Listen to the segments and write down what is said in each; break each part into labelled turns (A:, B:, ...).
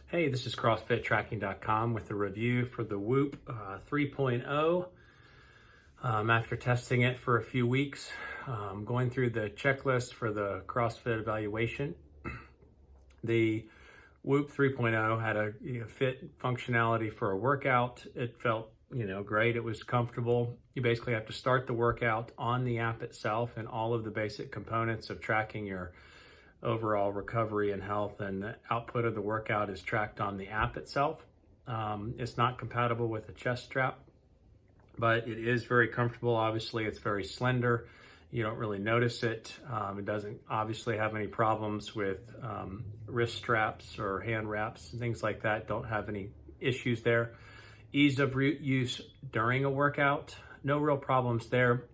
A: Hey, this is CrossFitTracking.com with a review for the Whoop 3.0. After testing it for a few weeks, going through the checklist for the CrossFit evaluation. The Whoop 3.0 had a fit functionality for a workout. It felt great. It was comfortable. You basically have to start the workout on the app itself, and all of the basic components of tracking your overall recovery and health and the output of the workout is tracked on the app itself. It's not compatible with a chest strap, but it is very comfortable. Obviously, it's very slender. You don't really notice it. It doesn't obviously have any problems with wrist straps or hand wraps and things like that. Don't have any issues there. Ease of use during a workout, no real problems there.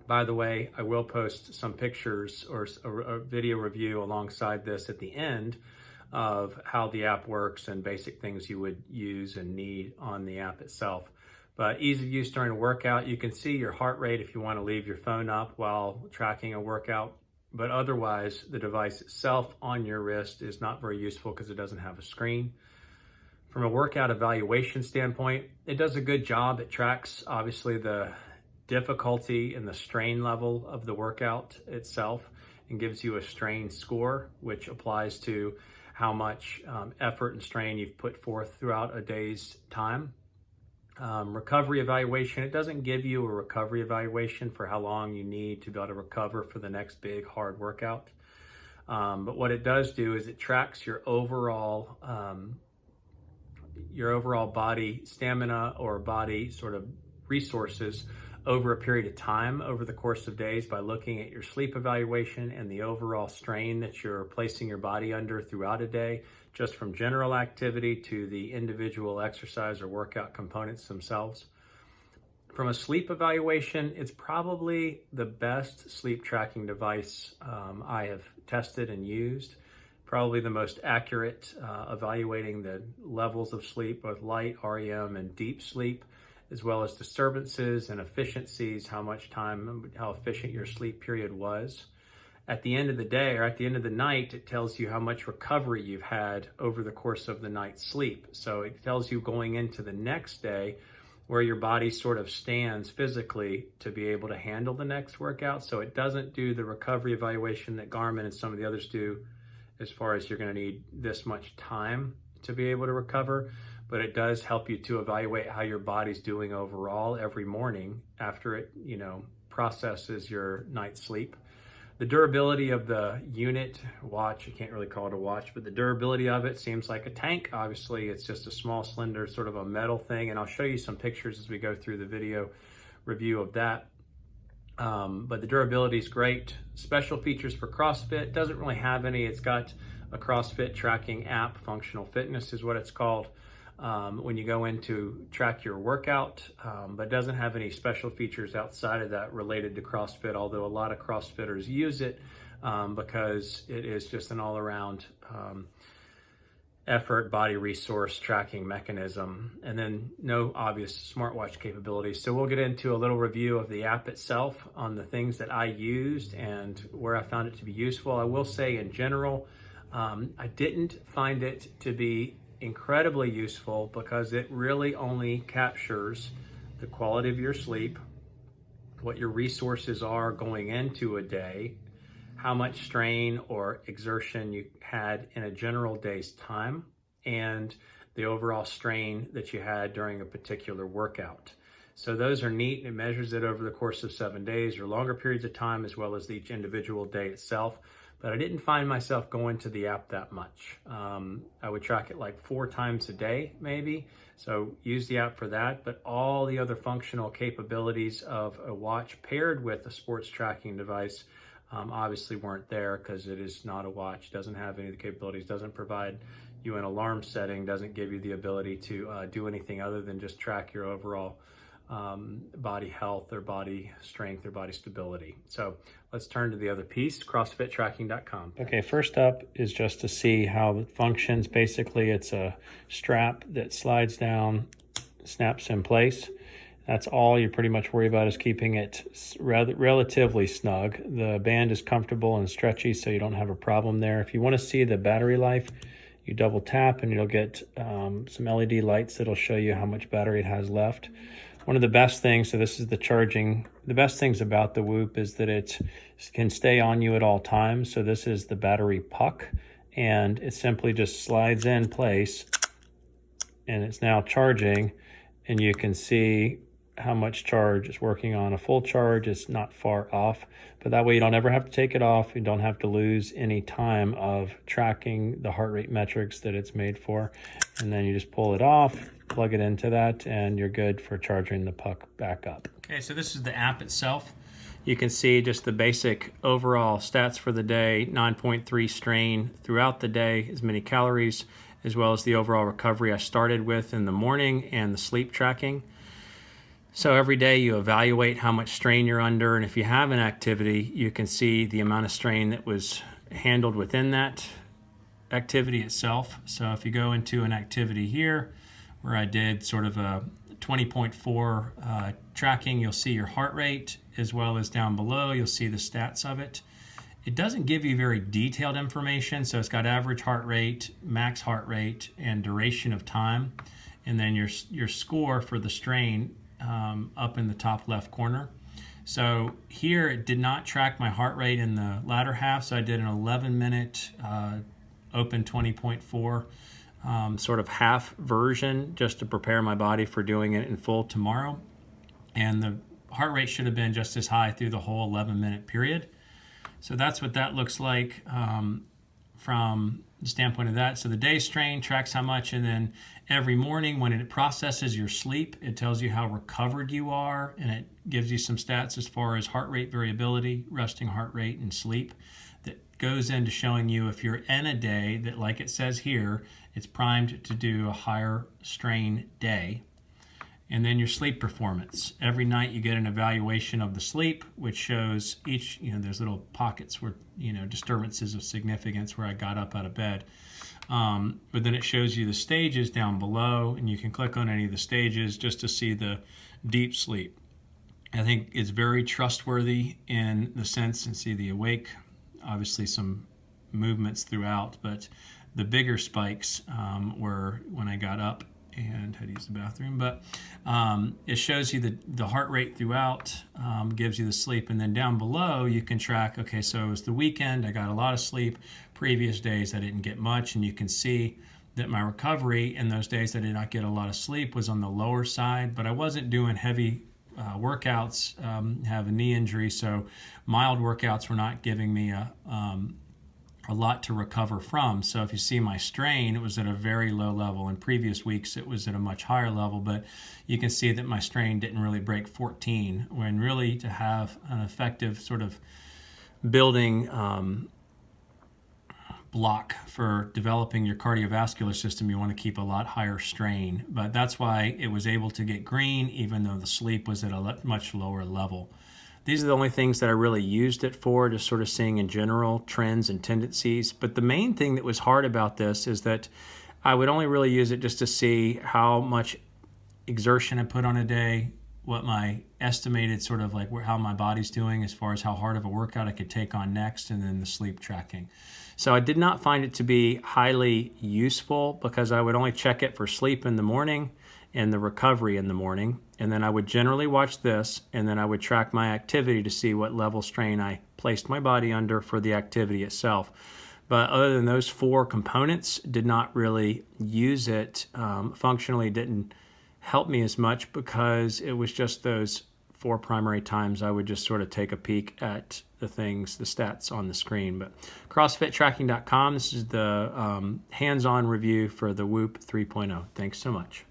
A: By the way, I will post some pictures or a video review alongside this at the end of how the app works and basic things you would use and need on the app itself. But ease of use during a workout, you can see your heart rate if you want to leave your phone up while tracking a workout. But otherwise, the device itself on your wrist is not very useful because it doesn't have a screen. From a workout evaluation standpoint, it does a good job. It tracks, obviously, the difficulty and the strain level of the workout itself and gives you a strain score, which applies to how much effort and strain you've put forth throughout a day's time. Recovery evaluation, it doesn't give you a recovery evaluation for how long you need to be able to recover for the next big hard workout. But what it does do is it tracks your overall body stamina or body sort of resources over a period of time, over the course of days, by looking at your sleep evaluation and the overall strain that you're placing your body under throughout a day, just from general activity to the individual exercise or workout components themselves. From a sleep evaluation, it's probably the best sleep tracking device I have tested and used. Probably the most accurate, evaluating the levels of sleep, both light, REM, and deep sleep, as well as disturbances and efficiencies, how much time, how efficient your sleep period was. At the end of the day or at the end of the night, it tells you how much recovery you've had over the course of the night's sleep. So it tells you going into the next day where your body sort of stands physically to be able to handle the next workout. So it doesn't do the recovery evaluation that Garmin and some of the others do, as far as you're going to need this much time to be able to recover. But it does help you to evaluate how your body's doing overall every morning after it, processes your night's sleep. The durability of the unit watch, you can't really call it a watch, but the durability of it seems like a tank. Obviously, it's just a small, slender, sort of a metal thing. And I'll show you some pictures as we go through the video review of that. But the durability is great. Special features for CrossFit, doesn't really have any. It's got a CrossFit tracking app, Functional Fitness is what it's called, when you go in to track your workout, but doesn't have any special features outside of that related to CrossFit, although a lot of CrossFitters use it because it is just an all-around effort, body resource tracking mechanism, and then no obvious smartwatch capabilities. So we'll get into a little review of the app itself on the things that I used and where I found it to be useful. I will say in general, I didn't find it to be incredibly useful because it really only captures the quality of your sleep, what your resources are going into a day, how much strain or exertion you had in a general day's time, and the overall strain that you had during a particular workout. So those are neat, and it measures it over the course of 7 days or longer periods of time, as well as each individual day itself. But I didn't find myself going to the app that much. I would track it like 4 times a day, maybe. So use the app for that, but all the other functional capabilities of a watch paired with a sports tracking device obviously weren't there because it is not a watch, doesn't have any of the capabilities, doesn't provide you an alarm setting, doesn't give you the ability to do anything other than just track your overall body health or body strength or body stability. So let's turn to the other piece, CrossFitTracking.com. Okay, first up is just to see how it functions. Basically, it's a strap that slides down, snaps in place. That's all you pretty much worry about, is keeping it relatively snug. The band is comfortable and stretchy, so you don't have a problem there. If you want to see the battery life, You double tap and you'll get some LED lights that'll show you how much battery it has left. One of the best things, so this is the charging, the best things about the Whoop is that it can stay on you at all times. So this is the battery puck, and it simply just slides in place and it's now charging, and you can see how much charge is working on. A full charge is not far off, but that way you don't ever have to take it off. You don't have to lose any time of tracking the heart rate metrics that it's made for. And then you just pull it off, plug it into that, and you're good for charging the puck back up. Okay, so this is the app itself. You can see just the basic overall stats for the day, 9.3 strain throughout the day, as many calories, as well as the overall recovery I started with in the morning and the sleep tracking. So every day you evaluate how much strain you're under, and if you have an activity, you can see the amount of strain that was handled within that activity itself. So if you go into an activity here, where I did sort of a 20.4 tracking, you'll see your heart rate, as well as down below, you'll see the stats of it. It doesn't give you very detailed information, so it's got average heart rate, max heart rate, and duration of time, and then your score for the strain up in the top left corner. So here it did not track my heart rate in the latter half, so I did an 11-minute open 20.4 sort of half version just to prepare my body for doing it in full tomorrow. And the heart rate should have been just as high through the whole 11-minute period. So that's what that looks like from the standpoint of that. So the day strain tracks how much, and then every morning when it processes your sleep, it tells you how recovered you are, and it gives you some stats as far as heart rate variability, resting heart rate, and sleep. That goes into showing you if you're in a day that, like it says here, it's primed to do a higher strain day. And then your sleep performance. Every night you get an evaluation of the sleep, which shows each, there's little pockets where, disturbances of significance where I got up out of bed. But then it shows you the stages down below, and you can click on any of the stages just to see the deep sleep. I think it's very trustworthy in the sense, and see the awake, obviously some movements throughout, but the bigger spikes were when I got up and had to use the bathroom, but it shows you the heart rate throughout, gives you the sleep, and then down below you can track, okay, so it was the weekend, I got a lot of sleep, previous days I didn't get much, and you can see that my recovery in those days I did not get a lot of sleep was on the lower side, but I wasn't doing heavy workouts, have a knee injury, so mild workouts were not giving me a lot to recover from. So if you see my strain, it was at a very low level. In previous weeks, it was at a much higher level, but you can see that my strain didn't really break 14, when really to have an effective sort of building block for developing your cardiovascular system, you want to keep a lot higher strain. But that's why it was able to get green, even though the sleep was at a much lower level. These are the only things that I really used it for, just sort of seeing in general trends and tendencies. But the main thing that was hard about this is that I would only really use it just to see how much exertion I put on a day, what my estimated sort of like how my body's doing as far as how hard of a workout I could take on next, and then the sleep tracking. So I did not find it to be highly useful because I would only check it for sleep in the morning and the recovery in the morning. And then I would generally watch this, and then I would track my activity to see what level strain I placed my body under for the activity itself. But other than those four components, did not really use it. Functionally didn't help me as much because it was just those four primary times I would just sort of take a peek at the things, the stats on the screen. But CrossFitTracking.com, this is the hands-on review for the Whoop 3.0. Thanks so much.